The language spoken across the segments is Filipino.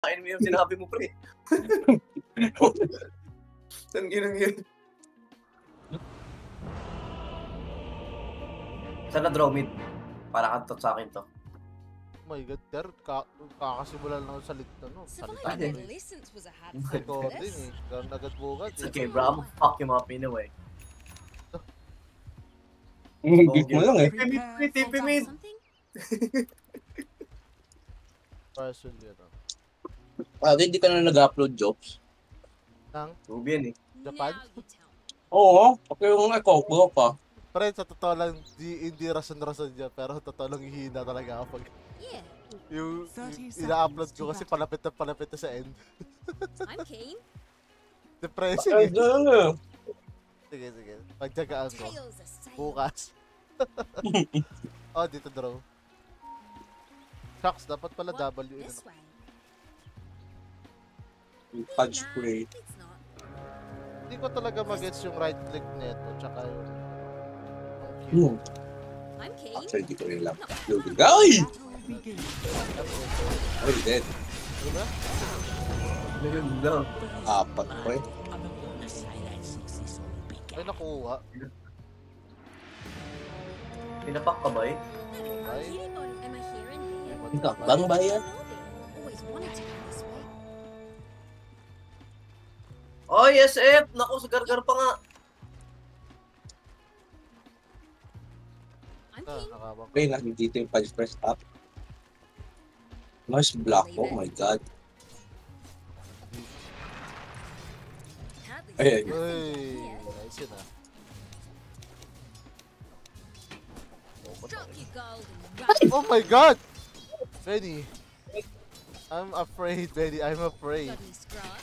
Kain mo yung sinabi mo, pre. Saan ginang yun? Saan na draw mid? Para kantot sa akin to. Oh my god, Ter, kakasimula lang sa salita, no? Salita Surviving mo rin. adolescence was a hard Ikaw thing. din eh, ganun agad bugad It's eh. okay, bro. I'm fuck yung mga Pinoy. Git mo lang eh. TP mid. Something? Person yun, no? Hindi ka na nag-upload jokes. Nang Rubian eh. Japan? Now you tell me. Oo, okay yung ikaw, pa. Pre, sa totoo lang, hindi rason-rason dyan, pero sa totoo lang hihina talaga ako pag Yeah, yung 30 ina-upload seconds ko to kasi battle. palapit na sa end. I'm keen. Depressing Ay, eh. gano'n. Sige, sige. Pagtsagaan ko. Tails are sailing. Bukas. Oh, dito draw. Shucks, dapat pala What? W yun. This way. Punch Nah, spray. it's not. Hindi ko talaga mag-gets yung right click nito, tsaka yung Q. I'm keen. Actually, di ko rin lang. Loading. Ay! Battle begins. Ay, dead. Ano ba? Naganda. Apat pre. Ay, nakuha. Pinapak ka ba eh? Ay, Am I here and here? Ikaw, bang bayan? Always wanted to go this way. Oh, SF! Naku, sa gargar pa nga. I'm ah, keen. nakabang. Okay, nandito yung punch press up. Nice block. Oh my god. Hardly Ay, ay. see Uy, nothing here. nice yun ah. Drop your gold and run. Oh my god! Benny. I'm afraid, Benny. I'm afraid. Got any scrap?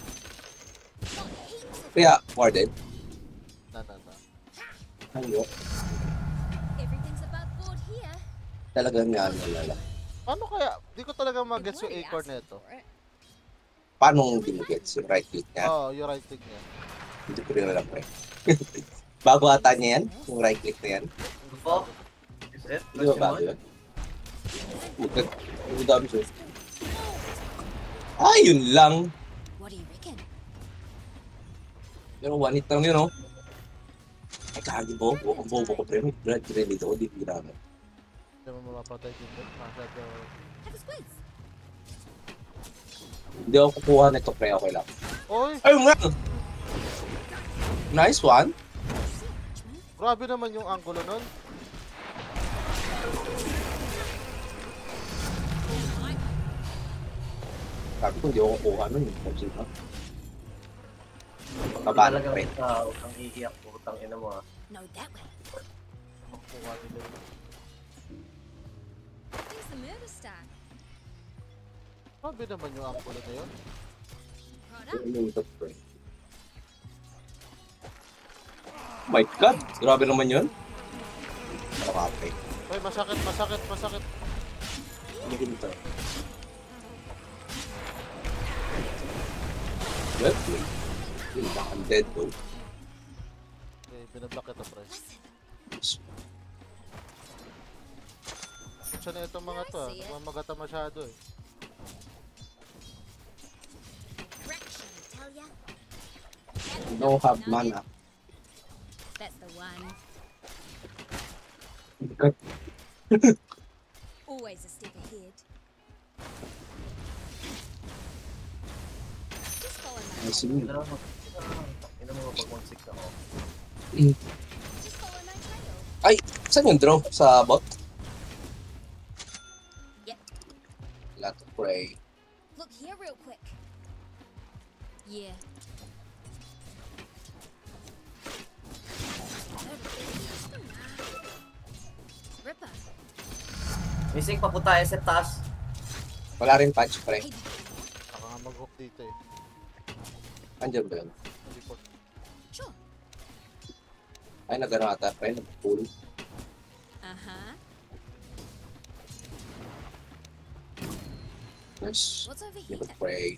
Got heaps of Kaya, Warden. Na. Ano? everything's above board here. Talagang nga nalala. Paano kaya? Di ko talaga They've mag-gets yung already acorn asked nito. for it. Paano hindi mo gets yung right click niya? Oh, yung right click niya. Hindi ko rin alam pre. Bago ata niya yan? Yung right click na yan? Fuck. SF? Hindi ba bago yan? Magkag... Ang dami siya. Ah, yun lang. What do you reckon? Pero one hit lang yun, oh. Ay, kagi mo. Ang bobo ko, pre. May blood grenade ako. Di ko ginamit. Hindi mo mapapatay dito. Masyado. Have a squeeze. Hindi ako kukuha nito, pre. Okay lang. Oy! Ayun nga! Nice one. Grabe naman yung angulo nun. Sabi ko, hindi ako kukuha nun. Pansin ka. Baba na, Talagang pre. ikaw, ang iiyak po, utang ina mo ah. No, that way. Kuha nila yun. There's the murder star. Grabe naman yung angulo na yun. Right up. Ano yung top, pre? My God! Grabe naman yun. Nakapay. Ay, masakit, masakit, masakit. Ano ganito? Well played. Yun ba? I'm dead though. Okay, binablock ito, pre. Siya na itong mga to, mamagata masyado eh. Fraction, I tell ya. No have mana. That's the one. God. Always a step ahead. Just follow my I see. trail. Ina mo pag 1-6 ako. Just follow my trail. Ay! Saan yung draw? Sa bot? Yep. Lot of pray. Look here real quick. Yeah. Ripper. Missing papunta SF taas. Wala rin punch, pre. Hey, Saka nga mag-hook dito eh. Andiyan ba yun? Hindi ko. sure. Ay, nagano ata, pre. Nag-pull. Uh-huh. Nice. What's over here? Lot of pray.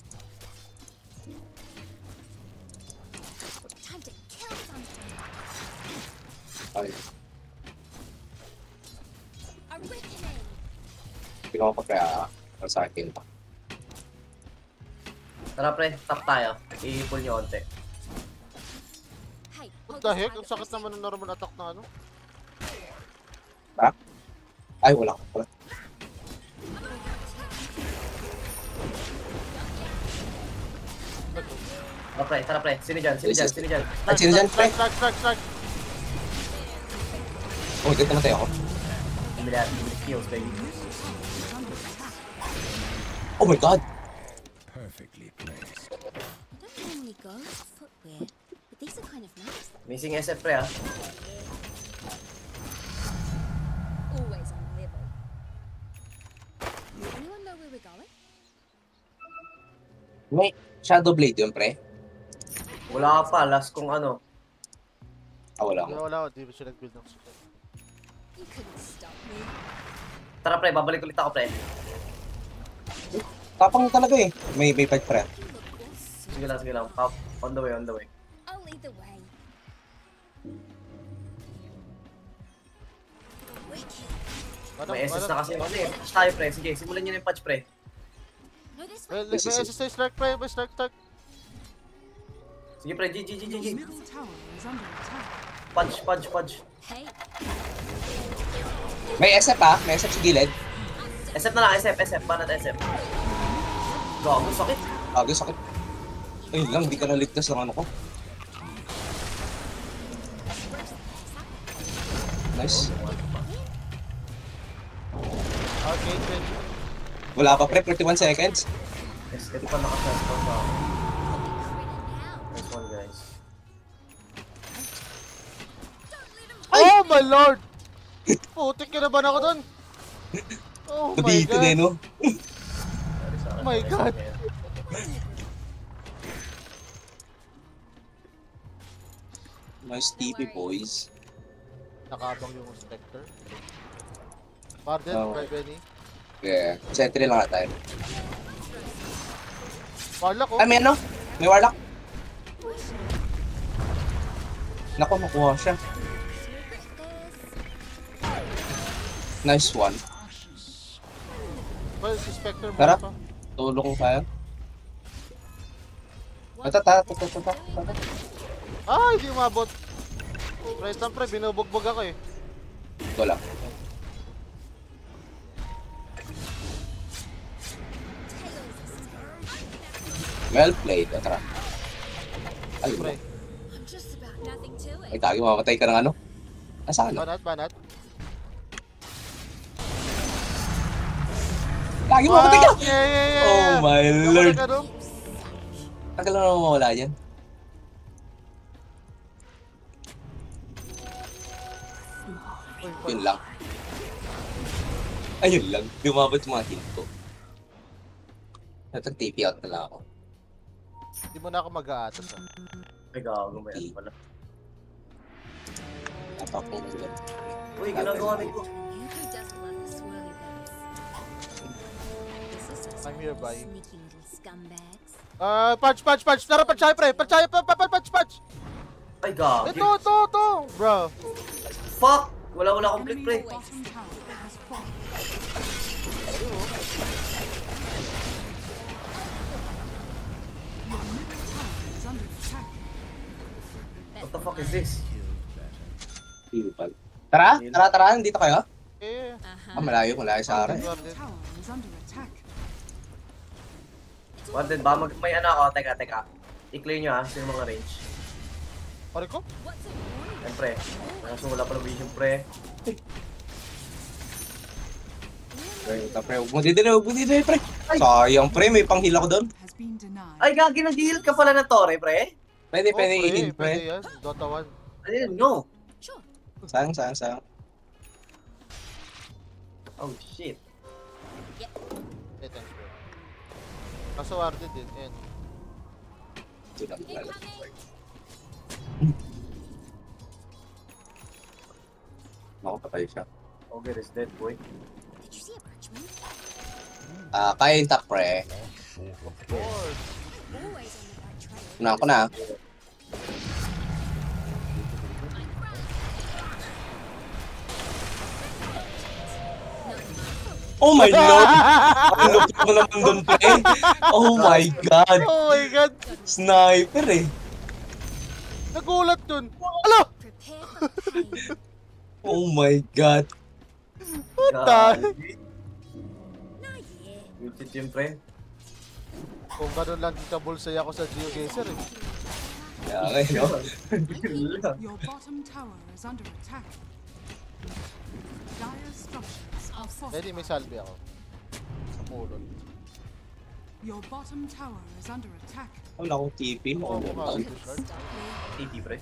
Time to kill something. Ay, A reckoning. pinuha ko kaya sa akin. Tara pre, top tayo. I-pull nyo konti. Hey, What the heck? Ang sakit naman ng normal attack na ano. Ay, wala ko pala. Tara pre. Sino dyan? Ay, sino dyan, pre? Strike. Oh, dito namatay ako. Bilis kills, baby. Oh my god! Perfectly placed. I don't normally go with footwear, but these are kind of nice. Missing SF pre ah. Always on level. Anyone know where we're going? May Shadow Blade yun, pre? Wala ka pa, last kung ano. Ah, wala ko. Wala, di ba siya nag-build ng support? You couldn't stop me. Tara pre, babalik ulit ako pre. Tapang talaga eh. May fight, pre. You look awesome. Sige lang. Pop. On the way. I'll lead the way. Wicked. May SS na kasi ano eh. Patch tayo pre. Sige, simulan nyo na yung patch pre. No, this way. May SSA strike pre, may strike. Sige pre, G. Middle tower is under attack. Punch. Hey, May SF ah. May SF sa gilid. SF na lang, SF. Banat SF. Gago, sakit. Ah, gusto sakit. Ayun lang, hindi ka naligtas ng ano ko. Nice. Okay, ready. Wala pa, pre. 41 seconds. Yes, ito pa naka-transform pa ako. now. Nice one guys. Oh my lord! Putik ka na ba ako dun? Oh my Nabitin eh, god. no? Oh my god. Nice TP, boys. Nakabang yung Spectre. Pardon, Oh. kay Benny. Yeah. Sentry lang nga tayo. Warlock oh. Ay, may ano? May warlock. Naku, makuha siya. Nice one. Well, si Spectre mo Tara. pa. Tulong ko tayo. Tata. Ah, hindi umabot. Right lang pre, binubugbog ako eh. Ito lang. Well played. Tara. Ay, Pre, I'm just about nothing to ay it. tagi, mamatay ka ng ano? Nasaan? banat. Lagi mamatay ka! Yeah. Oh my lord! Ka doon? Tagal na naman mawala yan. Yun lang. Ayun lang. Lumabot yung mga hint ko. Nag-TP out na lang ako. Hindi mo na ako mag-aatas ah. Ay gago, may ano pala. Napakong ulan. Uy, ginagawa rin ko. Who doesn't love the swirly berries? This is so I'm here, bye. sneaky little scumbags. Punch! Tara, punch tayo pre! Punch! Ay gago. Ito! Bro. Fuck! Wala akong click pre. Bottom tower has fallen. Your middle tower is under attack. What the fuck is this? Pipal. Tara. Dito kayo? Eh, Ah, malayo sa akin. Middle tower is under attack. Wanted ba? May ano ako. Teka. I-clear nyo sino mga range. pare ko? What's a warning? Yan pre. Wala pa ng vision pre. Huwag mo dito, pre. Sayang, pre. May panghila ko doon. Has been denied. Ay gagi, nag-heal ka pala ng Torre pre. Pwede Pwede i-hint, pre. yan. Dota 1. I didn't know. Sure. Sayang. Oh shit. Eh, thanks bro. Kaso warded din. Ayan. Ito lang pala. Makapatay siya. Okay, is dead boy. Did you see a parchment? Kaya yung top, pre. Force. Always on the right trail. Unahan ko na. Oh my lord! Ang lupit mo naman doon, pre. Oh my god! Oh my god! Sniper eh. Nagulat dun! Alo! Prepare for the pain. Oh my god. Puta! Nah, yeah. Guilty team, pre. Kung ganun lang kabulsay ako sa GeoGuessr eh. Kaya okay, no? Your bottom tower is under attack. Dire structures are Pwede may fortified. salve ako. Sa pulon. Your bottom tower is under attack. Wala akong TP mo. Oo, pumasok yung shard. Stop me. TT, pre.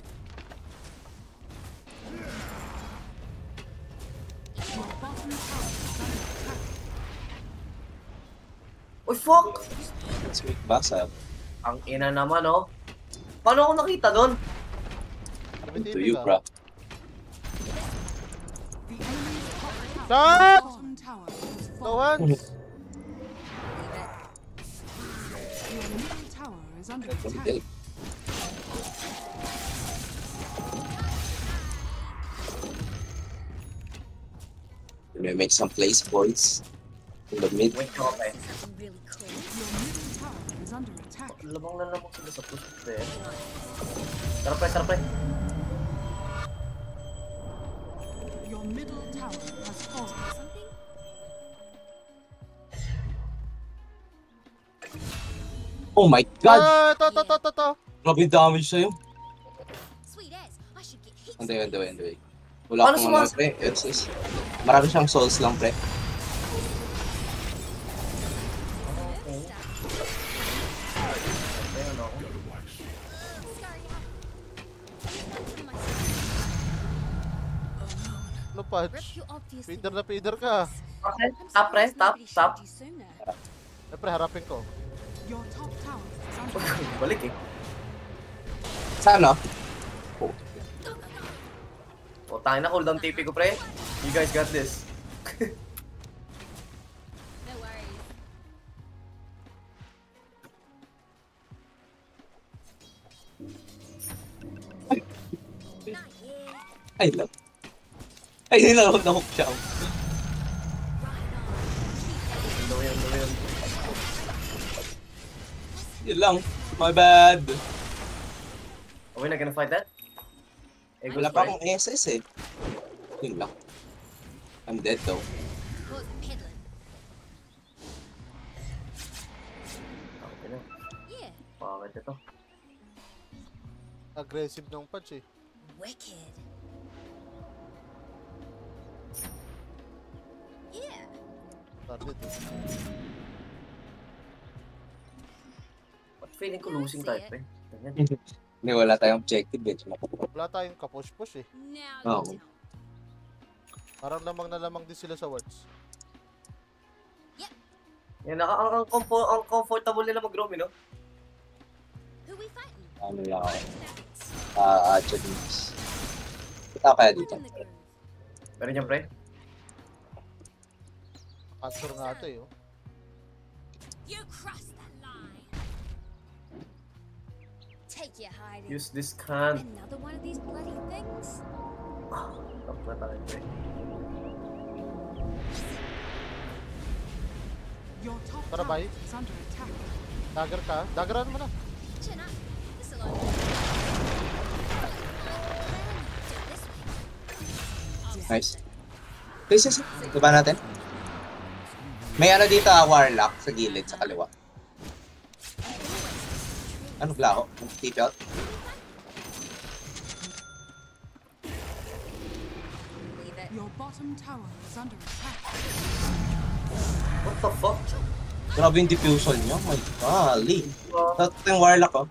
Your bottom tower is under attack. Uy, fuck! Sweet basa. Ang ina naman, oh. Paano ako nakita doon? To you, bro. The enemy's top Shot! bottom tower has No fallen. ones! Your middle tower is under Okay. attack. We make some place points in the mid. Wait, okay. Something really cool. Your middle tower is under attack. Labang na lamang sila sa push, pre. Tara, pre, tara, pre. Your middle tower has fallen. Something? Oh my god! Ah, ito. Grabe yung damage sa'yo. Sweet ass. I should get heaps. Anyway. Wala Paano akong ano, pre. Yes. Marami siyang souls lang, pre. Ayun ako. Scurry out. No Rip, punch. you obviously. Feeder na feeder ka. Okay, stop, pre, stop, stop. Siyempre, harapin ko. Your top tower is under attack. Balik eh. Sa ano? O, tayo na, cooldown TP ko, pre. You guys got this. No worries. Not yet. Ay, love. Ay, nilawag na hook siya. Right on. Keep Gawin, gawin. Yun lang. My bad. Are we not gonna fight that? Eh, Wala pa akong SS eh. Yun lang. I'm dead though. Cause peddling. Okay na. Yeah. Bakit ito? Aggressive ng punch eh. Wicked. Yeah. Target eh. Ba't feeling ko losing tayo, pre? Ganyan. Hindi, wala tayong objective eh. Wala tayong kapush-push eh. Now Oh. you tell. Parang lamang na lamang din sila sa wards. Yan, ang comfortable nila mag-roam, no? Who we fighting? Ano lang ako. Thanks. Chadins. Kita kaya Who's dito. in the groove? Meron niyan, pre? Answer nga ito eh. Oh. You crossed that line. Take your hiding. Use this can. Another one of these bloody things? Stop na tayo, pre. Your top Tara, tower bye. is under attack. Dagger ka? Daggeran mo na. Chin up. This'll all do. This way. Nice. Please. Diba natin? May ano dito warlock sa gilid, sa kaliwa. Ano pala ako? TP out? Leave it. Your bottom tower is under attack. What the fuck? Grabe yung diffusion niya. My golly. Tapos yung warlock oh.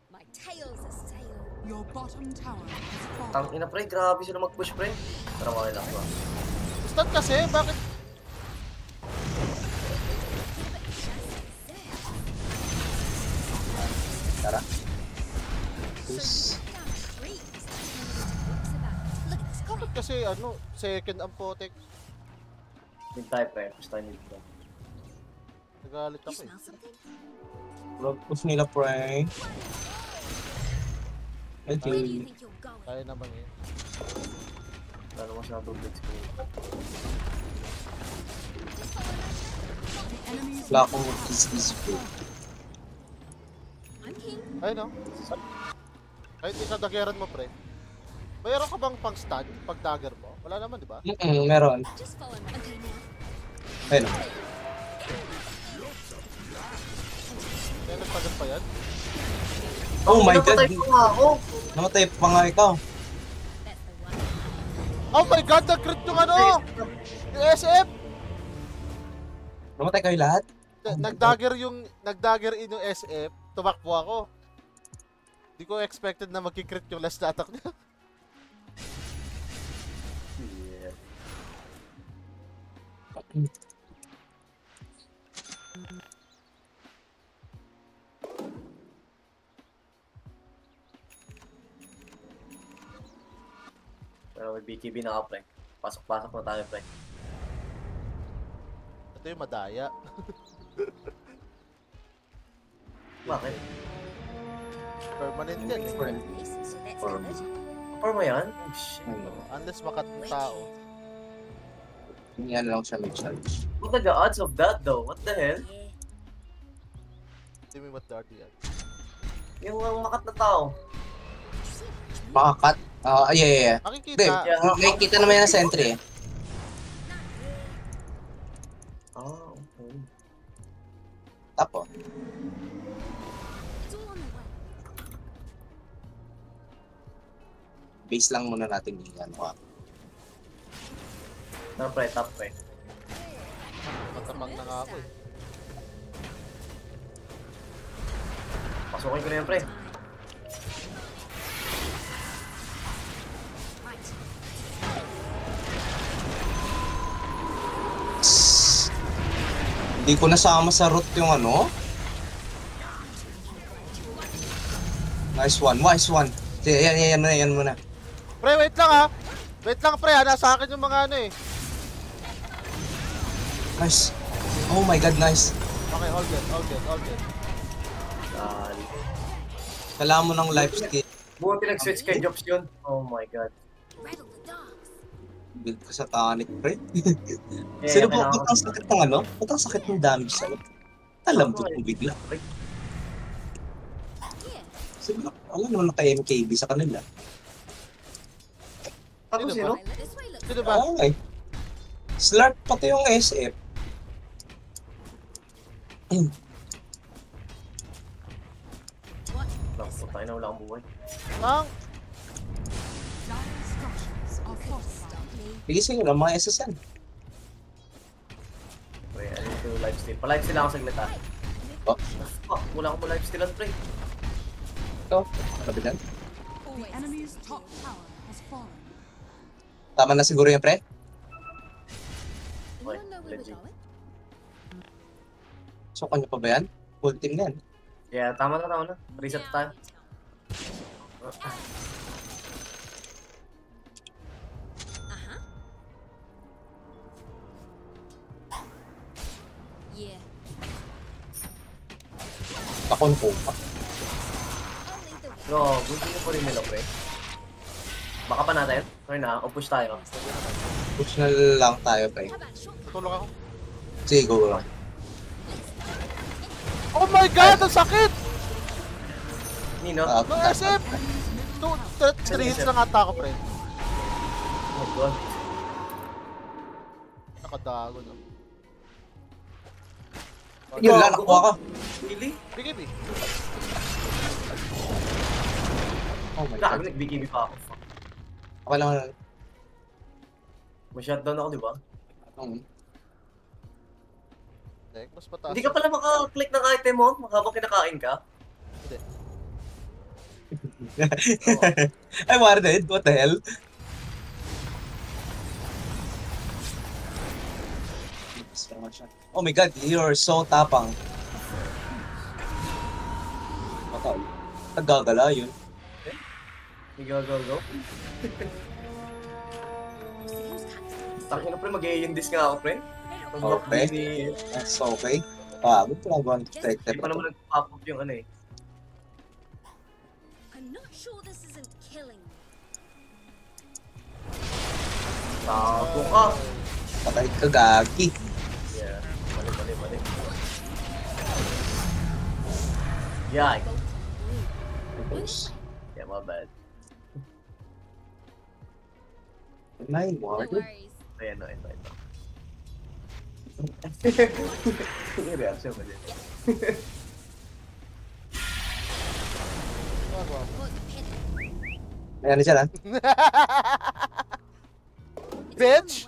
My tail's a sail. Your bottom tower has fallen. Tang ina, pre. Grabe sila mag-push, pre. Tara, okay lang ba? Stun kasi, bakit? Tara. Please. Damn creeps. Look at this crap. Bakit kasi ano, second ang potek. Mid tayo, pre. Push tayo mid. Nagalit You ako eh. smell something? Push nila, Frank. Where do you Okay. think you're going? Kaya naman yun. Lalo mas natulog ko. Enemies Wala akong easy bro. I'm king. Ay, no? Kahit isa-daggeran mo, pre. Mayroon ka bang pang stun pag dagger mo? Wala naman, di ba? Meron. Just follow me. Okay, now. Ayun. Kaya nagpagat pa yan? Oh my god. Napatay ko nga ako. Namatay pa nga ikaw. That's the one. Oh my god, nag-crit yung ano! Yung SF! Namatay kayo lahat? Nag-dagger in yung SF, tumakbo ako. Hindi ko expected na magkikrit yung last na attack niya. Yeah. Pero may BKB na ka, pre. Pasok-pasok na tayo, pre. Ito yung madaya. Bakit? Permanent yan. Brings one place, so that's Or- covered. Or mo yan? Oh, shit. Ano? Unless makat ng tao. Hindi lang siya mag-charge. What are the odds of that, though? What the hell? Yeah. Hindi mo matardy yan. Yung makat na tao. Makakat? Yeah. Makikita. Hindi, Yeah. nakikita naman yan na sentry eh. Ah, okay. Tapo. It's all on the way. Base lang muna natin yung ano ka. Tara, pre, top, pre. Matapang na nga ako eh. Pasukin ko na yan, pre. Right. Hindi ko nasama sa route yung ano. Nice one. Yan muna. Pre, wait lang ha! Wait lang pre ha, nasa akin yung mga ano eh. Nice. Oh my god, nice. Okay, all good. Dali. Kailangan mo ng life skill. Buti nag-switch kay Jobs yun. Oh my god. Rattle the dogs. Build ka sa tonic, pre. Yeah, Sino po, kailangan ba't ang sakit ng ano? Ba't ang sakit ng damage sa ano? Alam po kung bigla. Yeah. Sino, alam naman naka-MKB sa kanila. Ako Sino sino? This way looks Sino ba? Okay. Slurp pati yung SF. what? Naku, tayo na wala akong buhay. Ang dire structures are fortified. Stop me. Bigisin nyo lang mga SSN. Pre, I need to lifesteal. Pa-lifesteal ako saglit ah. Oh, Fuck, wala akong pa-lifestealan, pre. ito. Kabitan. The enemy's top tower has fallen. Tama na siguro yan, pre. Anyone know where we're legit. going? So, kanya pa ba yan? Full team na yan. Yeah, tama na. Reset Now tayo. we tell. Uh-huh. Yeah. Takon po. I'll lead the way. No, gusto niyo po rin nila, pre. Baka pa natin? Or na, o push tayo. Push na lang tayo, pre. How about a shortcut? tutulong ako. Sige, go lang. Oh my god, ang sakit! Nino? No SF! 3 hits lang ata ako pre. Oh my god. Nakadago no. Yun lang, nakuha ka. Really? BKB. Oh my Gago, god. nag-BKB pa ako. Fuck. Okay lang. Ma-shutdown ako, di ba? Mas mataas. Hindi ka pala maka-click ng item mo habang kinakain ka? I wanted. What the hell? Oh my god, you're so tapang. Matay. Nagagala yun. Go. See who's cut. Takin na pre, mag-i-indis nga ako pre. Okay. That's okay. Good pala ba ang Hindi detective? pa naman nag-pop up yung ano eh. I'm not sure this isn't killing me. Tago ka. Patay ka, gagi. Yeah. Mali. Yan. Yeah, my bad. Nine No ward. worries. Ayan, no, ito. Yung reaction ko din. Ano? Cause a pit. Ayan siya lang. Bitch!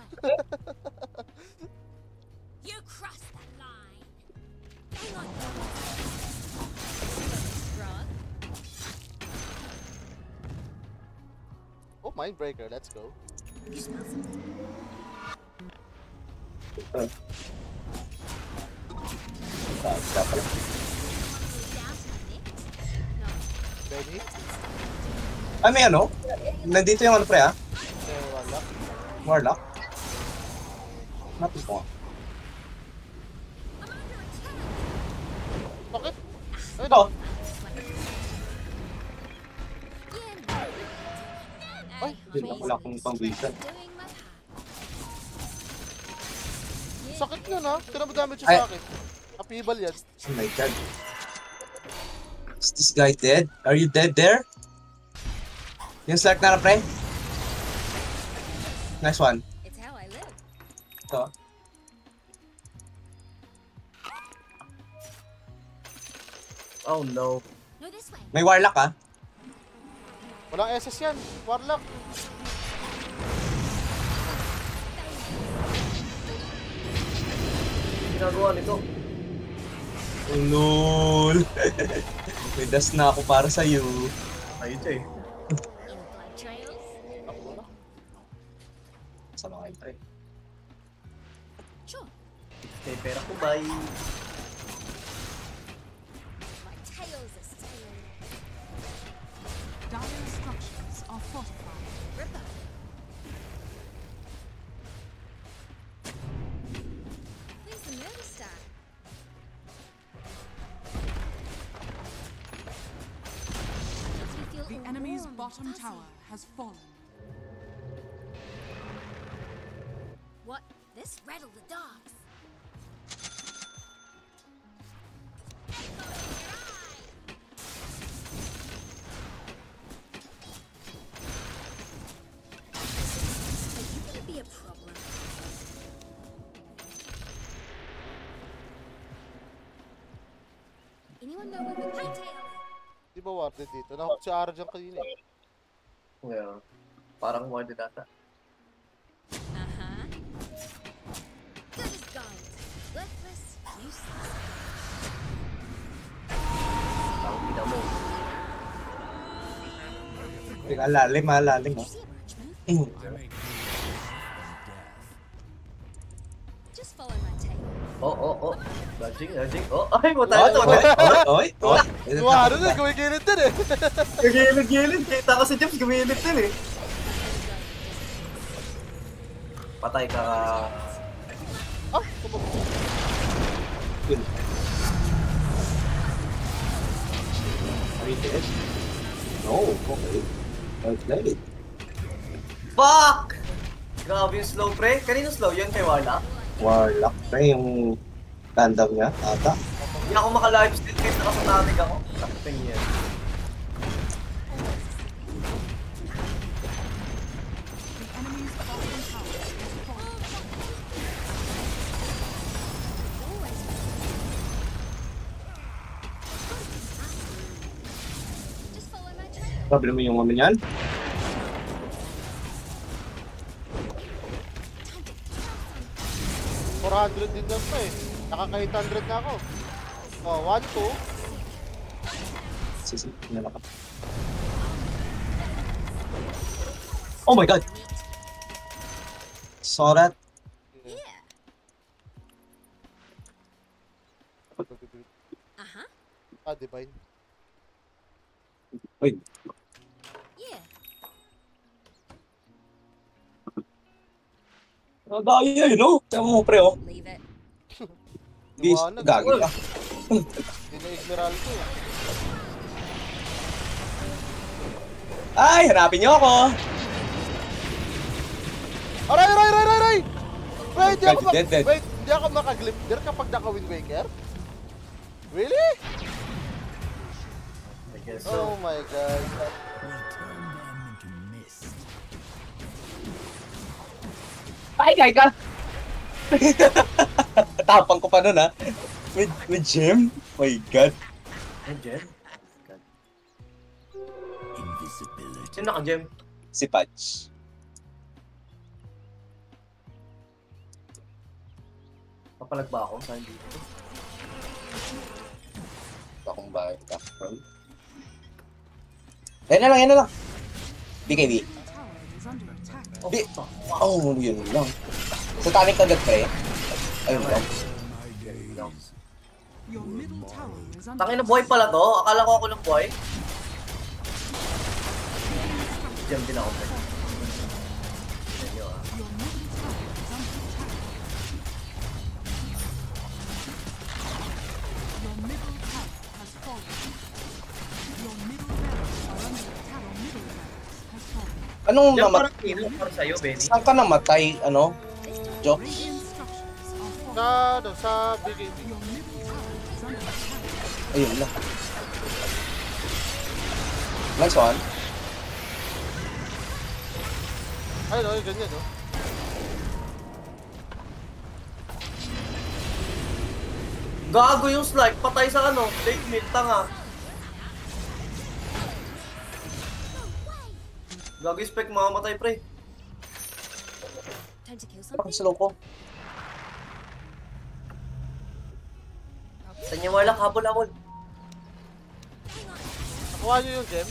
You crossed that line. Hang on. Strong. Oh, Mindbreaker, let's go. You smell something? Stop pala. Down to the neck? No. Benny? Ay, may ano? Nandito yung ano pre ah? Wala. Warlock? Napin ko nga. Bakit? Ito. Yeah. Ay, Hindi na wala akong pang-vision. Doing my part. Sakit na na. Tira mo damage Ay. sa akin. Apibal yan. Oh my god. Is this guy dead? Are you dead there? Yung Stark na pre? Nice one. It's how I live. Ito. Oh no. No, this way. May Warlock ah. Walang SS yan. Warlock. Ginagawa nito. Oh, lol. May das na ako para sa'yo. Ayun siya eh. In blood trails. Sama kayo pre. Sure. Okay, pera ko, bye. My tail's a sail. Dire structures are fortified. Ripper. Where's the murder star? Makes me feel The all enemy's warm and bottom fuzzy. tower has fallen. What? This rattled the dogs. Are you gonna be a problem? Anyone know where the pigtail? Di ba warded dito? Nakakot si Ara dyan kanina. Yeah. Parang warded ata. Uh-huh. Good as gold. Worthless, useless. Ang pina mo. Teka, lalim ah, lalim Did you ah. see a marksman? I make peace and death. Just follow my tail. Oh. Dodging. Oh, ay, mo Oy, tayo. oy. Wala na, gumigilid din eh. Gagilid. Kita ko si Jeps, gumilid din eh. Patay ka ka. Ah, tumag. Yun. Are you dead? No, okay. Well played. Fuck! Grabe yung slow pre. Kanino slow? Yun kay Warlock? Warlock pre, yung tandem niya, ata. Hindi ako maka-lifesteal kahit nakasatatig ako. Sakting yan. The enemy's bottom tower is fallen. Just follow my trail. Problem mo yung ano niyan? Time to kill some 400 din lang pa eh. Nakaka-800 na ako. Oh, 1, 2. Sisi, nalaka. Oh my god! Saw that? Yeah. Uh-huh. Ah, divine. Wait, Yeah. daya yun oh! Tama mo pre oh! Leave it. Gis, Liwanag. gagi ka. Hindi na ignoral ko eh. Ay, hanapin niyo ako! Aray! Wait, hindi God, ako dead. Wait, hindi Hindi ako makaglimpter kapag naka-Wind Waker? Really? I guess Oh so. my god. Will turn them into mist. Ay, ka! Tapang ko pa nun, ha? With Gem? My God. Ay, Jen. Invisibility. Sino ka, Jem? Si Patch. Papalag ba ako? Saan dito? Akong bahay. Yan na lang. BKB. Tower is under attack. Oh, Di- fuck. Oh, yun lang. Sa tanik agad, pre. Ayun lang. My days. Your middle tower is under Tangin na buhay pala to. Akala ko ako lang buhay. Jem din ako. Pre. Medyo, ah. Your middle tower is under attack. Your middle tower has fallen. Your middle barracks are under attack. Your middle barracks has fallen. Anong Jem, namatay? parang kino para sa'yo, Benny. Saan ka namatay? Ano? Joke? Radiant structures are falling. Sa BKB. Your middle tower is under attack. Ayun lang. Nice one. Ay, no, ganyan, no? Gago yung slide. Patay sa ano. Late mid. Tanga. Gago yung spec. Mamamatay, pre. Time to kill Parang something. slow ko. Saan niya wala? Habol-habol. Nakuha nyo yung gem?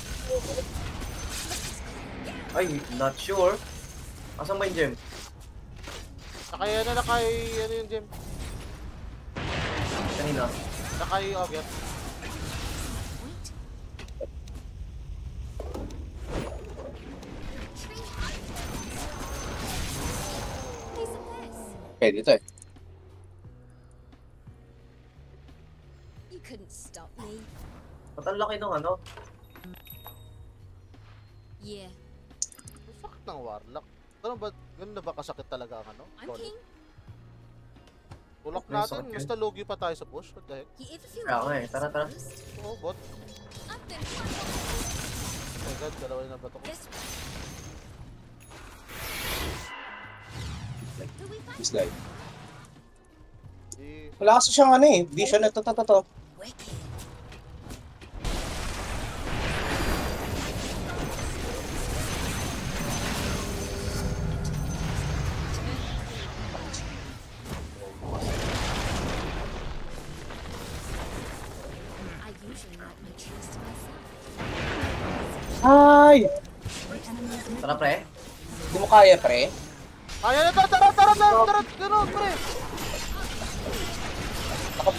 Ay, not sure. Asan ba yung gem? Nakaya na nakay, ano yung gem? Kanina. Nakay Auger. Wait. Piece of this. Pwede ito eh. You couldn't stop me. Ba't ang laki nung ano? Yeah, Sakit ng Warlock. Ganun na ba kasakit talaga ang ano? I'm king. Tulak May natin, sakit basta logi pa tayo sa push. What the heck? You ever feel Kaya nga like eh. Tara, tara. Oo, bot. I've been Oh my god, dalawa na bato ko. Guess what? Do we find This guy. Di... Wala kasi siyang ano eh. Vision na to. wicked? I usually like my trees to myself. Ay! Tara, pre. Hindi mo kaya, pre. Kaya na, tara, ganun, pre!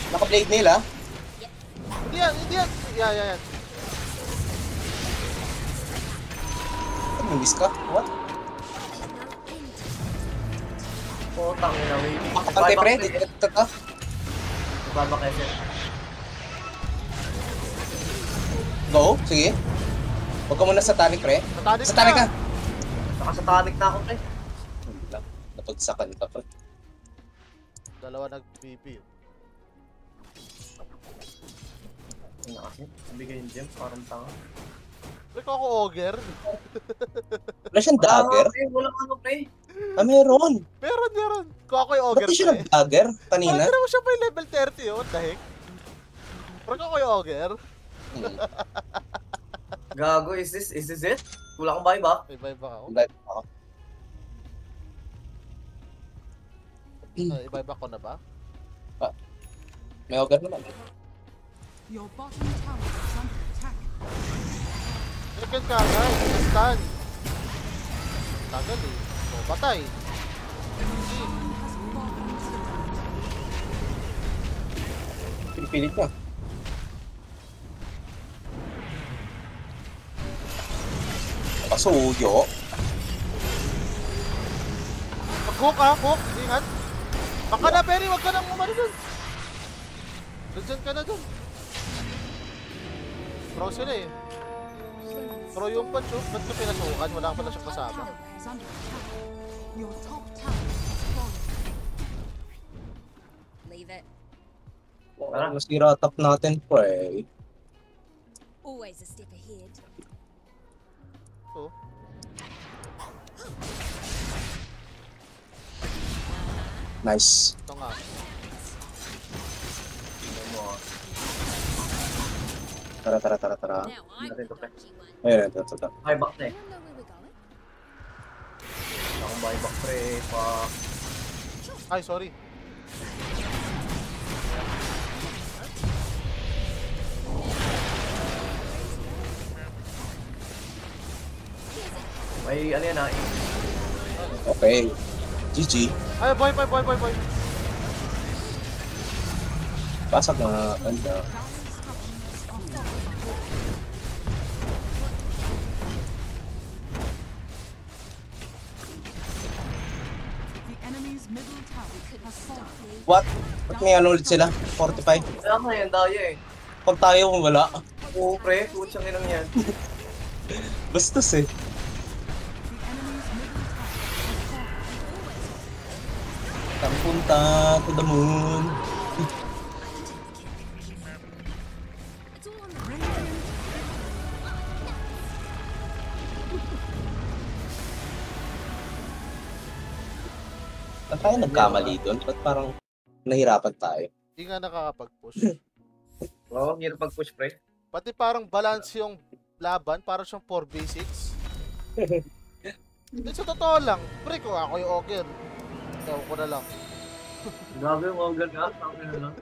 Naka-blade nail, ah. Hindi yan! Yan. Miss ka? What? Putang ina, wait. Pantay, pre. Ito. Ibaba kasi. Go. Sige. Huwag ka muna satanic, pre. Satanic ka. Nakasatanik na ako, pre. Hindi lang. Napagsakan ka, pre. Dalawa nag-BP. Ano na kasi? Bigay yung gem. Parang tanga. Pre ko ako Auger. Wala siyang dagger. Pre, walang ano, pre. Ah, meron. Meron. Kung ako yung Auger, Ba't di siya pre. nag-dagger Parang kanina? hindi naman siya pa yung level 30, oh. What the heck? Parang ako yung Auger. Gago, is this it? Wala akong buy ba? Iba-iba ako. Ako. Iba-iba ko na ba? May ogre naman. Your bottom tower is under attack. Second ka agad. Stun. Tagal eh. O, patay. Has fallen to Pinipilit niya. Pasuyo. Mag-hook ha, hook. Ingat. Baka na, Perry. Huwag ka nang umano dun. Dun ka na dun. Pro sila eh. Pro yung punch, oh. Ba't ka pinasukan? Wala ka pala siyang kasama. tower is under attack. Your top tower has fallen. Tara. Nasira top natin, pre. Always a step ahead. Oh. Nice. Ito nga. Ano mo, Tara. Now I'm Nothing the to play. dodgy one. Ayun, ito. buyback na eh. Anyone know where we're going? Akong buyback pre, pa. Ay, sorry. May ano yan ah. Okay. GG. Ay, boy. Pasok na. Ganda. The enemy's middle tower has fallen. What? Ba't may ano ulit sila? 45? Kaya ka yan, daya eh. Pag tayo wala. Oo pre, kutsang inang yan. Bastos eh. The enemy's middle tower has fallen. Ang punta to the moon. It's all on the Radiant Saan tayo nagkamali doon? Ba't parang nahirapan tayo? Hindi nga nakakapag-push. Oo, hirap pag-push pre. Pati parang balance yung laban, parang siyang 4v6. Hindi, sa totoo lang. Pre, kung ako yung ogre. Ewan ko na lang. Grabe yung organ nga, sabi na lang.